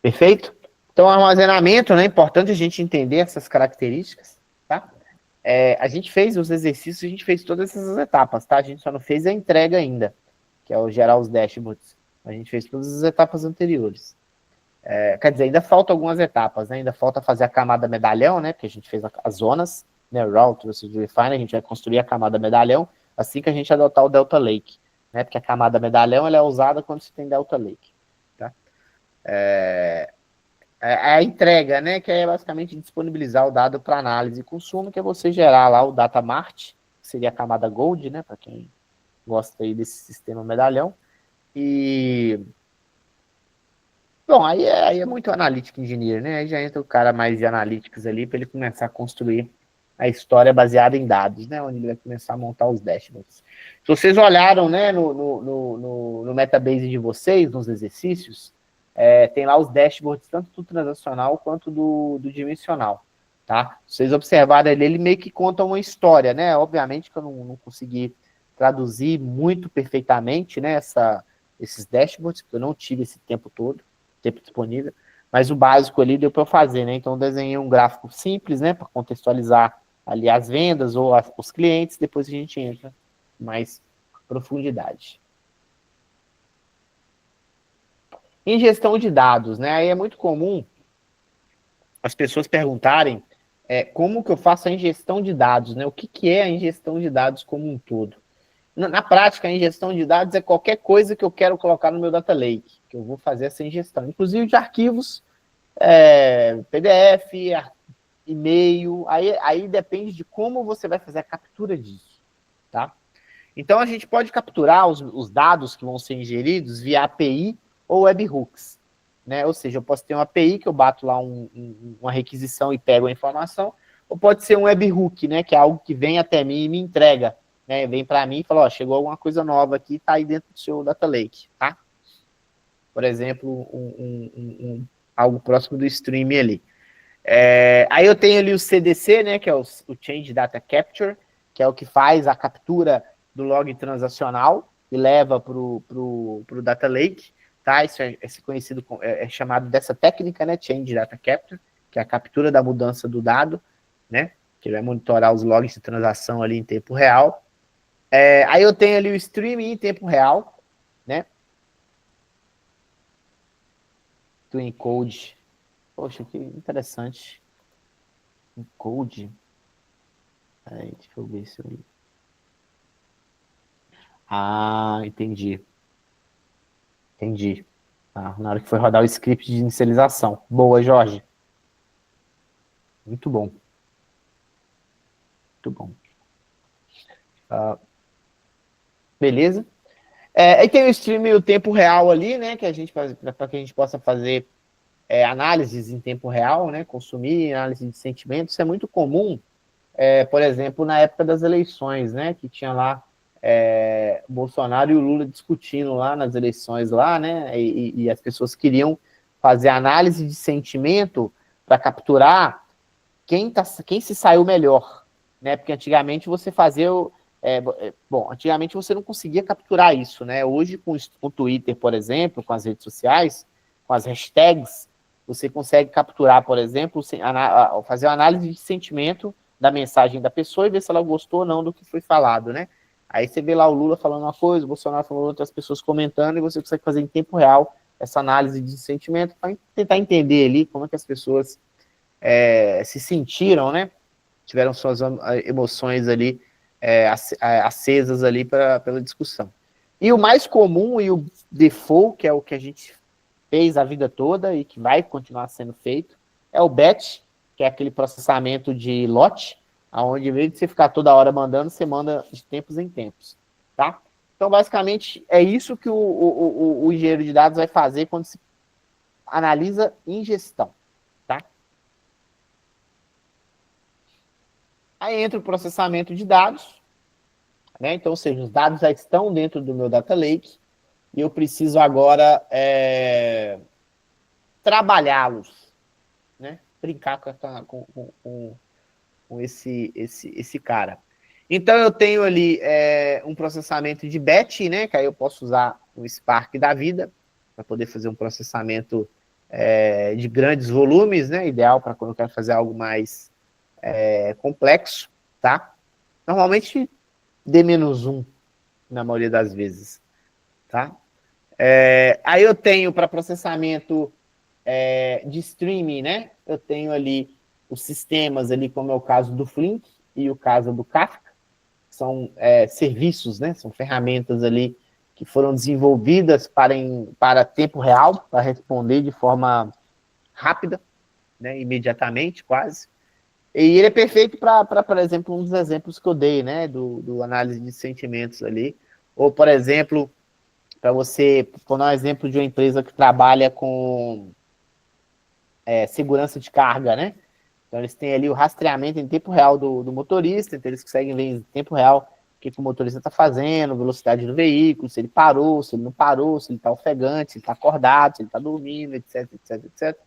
Perfeito? Então, armazenamento, né? É importante a gente entender essas características, tá? A gente fez os exercícios, a gente fez todas essas etapas, tá? A gente só não fez a entrega ainda, que é o gerar os dashboards. A gente fez todas as etapas anteriores. Quer dizer, ainda faltam algumas etapas, né? Ainda falta fazer a camada medalhão, né? Porque a gente fez as zonas, né? Route, Procedure Refine, a gente vai construir a camada medalhão assim que a gente adotar o Delta Lake, né? Porque a camada medalhão ela é usada quando você tem Delta Lake, tá? A entrega, né? Que é basicamente disponibilizar o dado para análise e consumo, que é você gerar lá o Data Mart, que seria a camada Gold, né? Para quem gosta aí desse sistema medalhão. E bom, aí é muito analytic engineer, né? Aí já entra o cara mais de analytics ali para ele começar a construir a história baseada em dados, né? Onde ele vai começar a montar os dashboards. Se vocês olharam, né, no Metabase de vocês, nos exercícios, tem lá os dashboards, tanto do transacional quanto do dimensional, tá? Se vocês observarem ele meio que conta uma história, né? Obviamente que eu não consegui traduzir muito perfeitamente, né, esses dashboards, porque eu não tive esse tempo todo, tempo disponível, mas o básico ali deu para eu fazer, né? Então, eu desenhei um gráfico simples, né, para contextualizar ali as vendas ou os clientes, depois a gente entra em mais profundidade. Em gestão de dados, né? Aí é muito comum as pessoas perguntarem como que eu faço a ingestão de dados, né? O que é a ingestão de dados como um todo? Na prática, a ingestão de dados é qualquer coisa que eu quero colocar no meu data lake, que eu vou fazer essa ingestão, inclusive de arquivos, PDF, e-mail, aí depende de como você vai fazer a captura disso, tá? Então, a gente pode capturar os dados que vão ser ingeridos via API ou webhooks, né? Ou seja, eu posso ter uma API que eu bato lá uma requisição e pego a informação, ou pode ser um webhook, né? Que é algo que vem até mim e me entrega, né? Vem para mim e fala, ó, chegou alguma coisa nova aqui, tá aí dentro do seu data lake, tá? Por exemplo, algo próximo do stream ali. Aí eu tenho ali o CDC, né, que é o Change Data Capture, que é o que faz a captura do log transacional e leva para o Data Lake, tá? Isso é conhecido, é chamado dessa técnica, né, Change Data Capture, que é a captura da mudança do dado, né, que vai monitorar os logs de transação ali em tempo real. Aí eu tenho ali o streaming em tempo real, né, do encode. Poxa, que interessante. Encode. Peraí, deixa eu ver se eu... Ah, entendi. Entendi. Na hora que foi rodar o script de inicialização. Boa, Jorge. Muito bom. Muito bom. Beleza. Aí tem o stream e o tempo real ali, né? Que a gente faz para que a gente possa fazer análises em tempo real, né? Consumir análise de sentimentos. Isso é muito comum, por exemplo, na época das eleições, né? Que tinha lá o Bolsonaro e o Lula discutindo lá nas eleições lá, né? E as pessoas queriam fazer análise de sentimento para capturar quem se saiu melhor, né? Porque antigamente você fazia antigamente você não conseguia capturar isso, né? Hoje com o Twitter, por exemplo, com as redes sociais, com as hashtags, você consegue capturar, por exemplo, fazer uma análise de sentimento da mensagem da pessoa e ver se ela gostou ou não do que foi falado, né? Aí você vê lá o Lula falando uma coisa, o Bolsonaro falando outras pessoas comentando, e você consegue fazer em tempo real essa análise de sentimento para tentar entender ali como é que as pessoas se sentiram, né? Tiveram suas emoções ali acesas ali pela discussão. E o mais comum e o default, que é o que a gente fez a vida toda e que vai continuar sendo feito, é o batch, que é aquele processamento de lote, onde, em vez de você ficar toda hora mandando, você manda de tempos em tempos, tá? Então, basicamente, é isso que o engenheiro de dados vai fazer quando se analisa ingestão, tá? Aí entra o processamento de dados, né? Então, ou seja, os dados já estão dentro do meu data lake e eu preciso agora trabalhá-los, né? Brincar com esse cara. Então, eu tenho ali um processamento de batch, né? Que aí eu posso usar o Spark da vida para poder fazer um processamento de grandes volumes, né? Ideal para quando eu quero fazer algo mais complexo, tá? Normalmente D-1 na maioria das vezes, tá? Aí eu tenho para processamento de streaming, né? Eu tenho ali os sistemas ali, como é o caso do Flink e o caso do Kafka, são serviços, né? São ferramentas ali que foram desenvolvidas para tempo real, para responder de forma rápida, né? Imediatamente, quase. E ele é perfeito para, por exemplo, um dos exemplos que eu dei, né? Do análise de sentimentos ali. Ou, por exemplo, para você, vou dar um exemplo de uma empresa que trabalha com segurança de carga, né? Então, eles têm ali o rastreamento em tempo real do motorista, então eles conseguem ver em tempo real o que o motorista está fazendo, velocidade do veículo, se ele parou, se ele não parou, se ele está ofegante, se ele está acordado, se ele está dormindo, etc, etc, etc.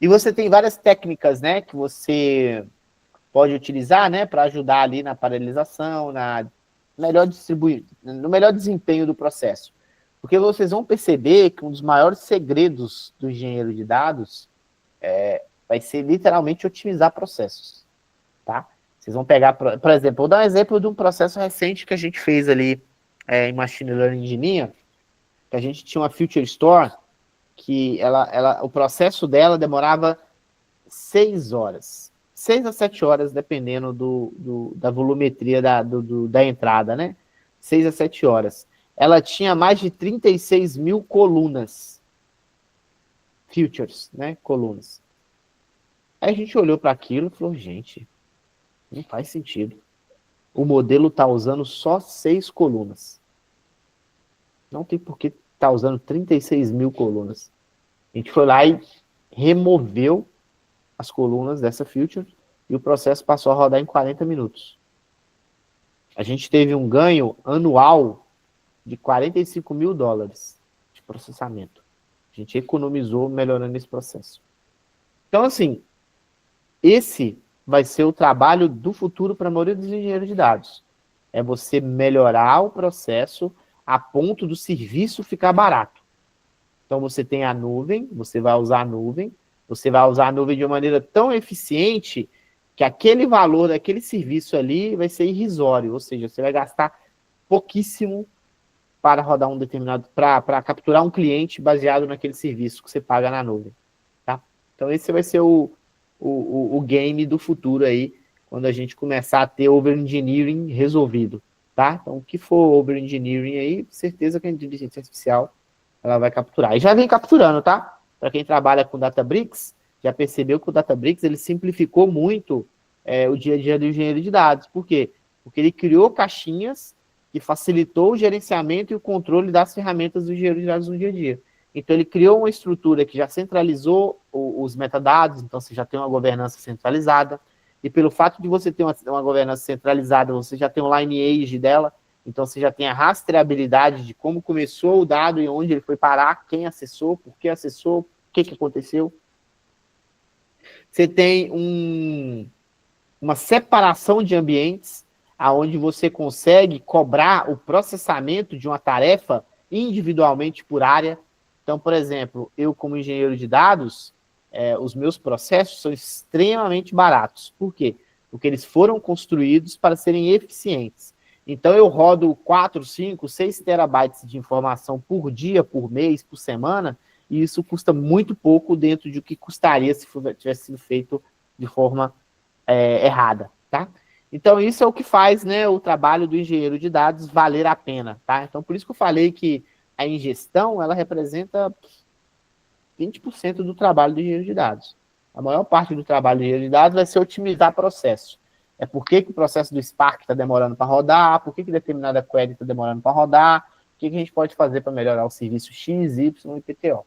E você tem várias técnicas, né, que você pode utilizar, né, para ajudar ali na paralisação, no melhor desempenho do processo. Porque vocês vão perceber que um dos maiores segredos do engenheiro de dados vai ser literalmente otimizar processos, tá? Vocês vão pegar, por exemplo, vou dar um exemplo de um processo recente que a gente fez ali em Machine Learning Engineer, que a gente tinha uma Future Store, que o processo dela demorava 6 horas. 6 a 7 horas, dependendo da volumetria da entrada, né? 6 a 7 horas. Ela tinha mais de 36 mil colunas. Futures, né? Colunas. Aí a gente olhou para aquilo e falou, gente, não faz sentido. O modelo está usando só 6 colunas. Não tem por que estar usando 36 mil colunas. A gente foi lá e removeu as colunas dessa feature e o processo passou a rodar em 40 minutos. A gente teve um ganho anual de $45 mil de processamento. A gente economizou melhorando esse processo. Então, assim, esse vai ser o trabalho do futuro para a maioria dos engenheiros de dados. É você melhorar o processo a ponto do serviço ficar barato. Então, você tem a nuvem, você vai usar a nuvem de uma maneira tão eficiente que aquele valor daquele serviço ali vai ser irrisório, ou seja, você vai gastar pouquíssimo para rodar um determinado, para capturar um cliente baseado naquele serviço que você paga na nuvem. Tá? Então, esse vai ser o game do futuro aí, quando a gente começar a ter over-engineering resolvido, tá? Então, o que for over-engineering aí, certeza que a inteligência artificial ela vai capturar. E já vem capturando, tá? Para quem trabalha com Databricks, já percebeu que o Databricks ele simplificou muito o dia a dia do engenheiro de dados. Por quê? Porque ele criou caixinhas que facilitou o gerenciamento e o controle das ferramentas do engenheiro de dados no dia a dia. Então, ele criou uma estrutura que já centralizou os metadados, então você já tem uma governança centralizada, e pelo fato de você ter uma governança centralizada, você já tem o lineage dela, então você já tem a rastreabilidade de como começou o dado e onde ele foi parar, quem acessou, por que acessou, o que aconteceu. Você tem uma separação de ambientes, aonde você consegue cobrar o processamento de uma tarefa individualmente por área. Então, por exemplo, eu como engenheiro de dados, os meus processos são extremamente baratos. Por quê? Porque eles foram construídos para serem eficientes. Então, eu rodo 4, 5, 6 terabytes de informação por dia, por mês, por semana, e isso custa muito pouco dentro de o que custaria se tivesse sido feito de forma errada, tá? Então, isso é o que faz, né, o trabalho do engenheiro de dados valer a pena, tá? Então, por isso que eu falei que a ingestão, ela representa 20% do trabalho do engenheiro de dados. A maior parte do trabalho do engenheiro de dados vai ser otimizar processo. Por que o processo do Spark está demorando para rodar, por que determinada query está demorando para rodar, o que a gente pode fazer para melhorar o serviço X, Y e PTO.